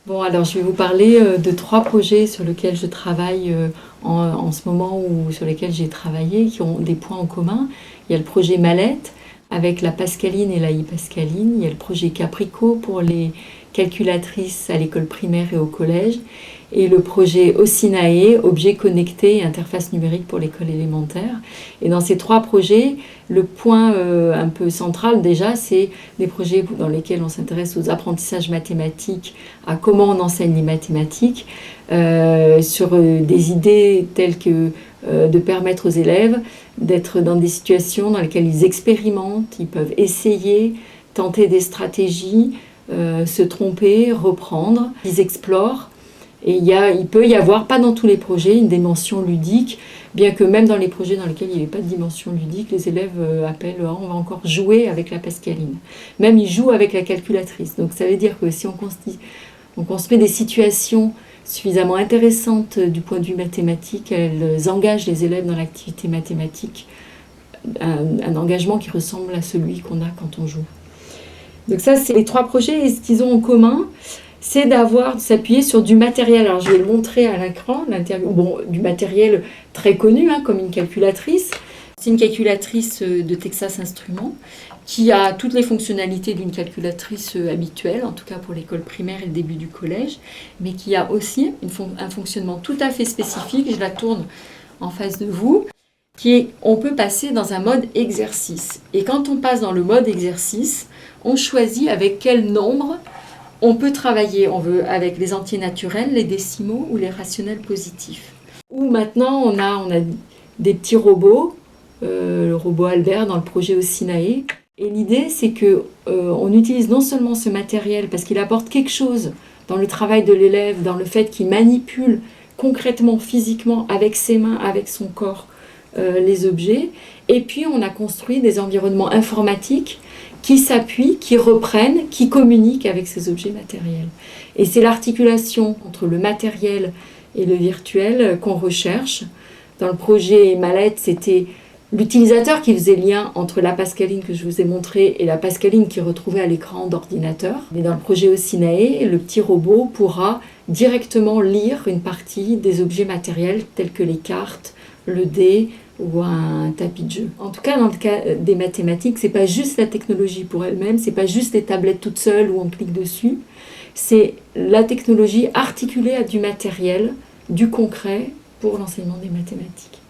Bon, alors je vais vous parler de 3 projets sur lesquels je travaille en ce moment ou sur lesquels j'ai travaillé, qui ont des points en commun. Il y a le projet Mallette avec la Pascaline et la e-Pascaline. Il y a le projet Caprico pour les calculatrices à l'école primaire et au collège. Et le projet Osinae, objets connectés et interface numérique pour l'école élémentaire. Et dans ces 3 projets, le point un peu central déjà, c'est des projets dans lesquels on s'intéresse aux apprentissages mathématiques, à comment on enseigne les mathématiques, sur des idées telles que de permettre aux élèves d'être dans des situations dans lesquelles ils expérimentent, ils peuvent essayer, tenter des stratégies, se tromper, reprendre, ils explorent. Et il peut y avoir, pas dans tous les projets, une dimension ludique, bien que même dans les projets dans lesquels il n'y avait pas de dimension ludique, les élèves appellent « on va encore jouer avec la Pascaline ». Même ils jouent avec la calculatrice. Donc ça veut dire que si on construit des situations suffisamment intéressantes du point de vue mathématique, elles engagent les élèves dans l'activité mathématique, un engagement qui ressemble à celui qu'on a quand on joue. Donc ça, c'est les 3 projets, et ce qu'ils ont en commun, c'est de s'appuyer sur du matériel. Alors je vais le montrer à l'écran, du matériel très connu, comme une calculatrice. C'est une calculatrice de Texas Instruments qui a toutes les fonctionnalités d'une calculatrice habituelle, en tout cas pour l'école primaire et le début du collège, mais qui a aussi un fonctionnement tout à fait spécifique. Je la tourne en face de vous, on peut passer dans un mode exercice. Et quand on passe dans le mode exercice, on choisit avec quel nombre on peut travailler. On veut avec les entiers naturels, les décimaux ou les rationnels positifs. Ou maintenant, on a des petits robots, le robot Albert dans le projet Osinae. Et l'idée, c'est qu'on utilise non seulement ce matériel parce qu'il apporte quelque chose dans le travail de l'élève, dans le fait qu'il manipule concrètement, physiquement, avec ses mains, avec son corps, les objets. Et puis, on a construit des environnements informatiques qui s'appuient, qui reprennent, qui communiquent avec ces objets matériels. Et c'est l'articulation entre le matériel et le virtuel qu'on recherche. Dans le projet Mallette, c'était l'utilisateur qui faisait lien entre la Pascaline que je vous ai montrée et la Pascaline qui est retrouvée à l'écran d'ordinateur. Mais dans le projet Osinae, le petit robot pourra directement lire une partie des objets matériels tels que les cartes, le dé ou un tapis de jeu. En tout cas, dans le cas des mathématiques, c'est pas juste la technologie pour elle-même, c'est pas juste des tablettes toutes seules où on clique dessus, c'est la technologie articulée à du matériel, du concret pour l'enseignement des mathématiques.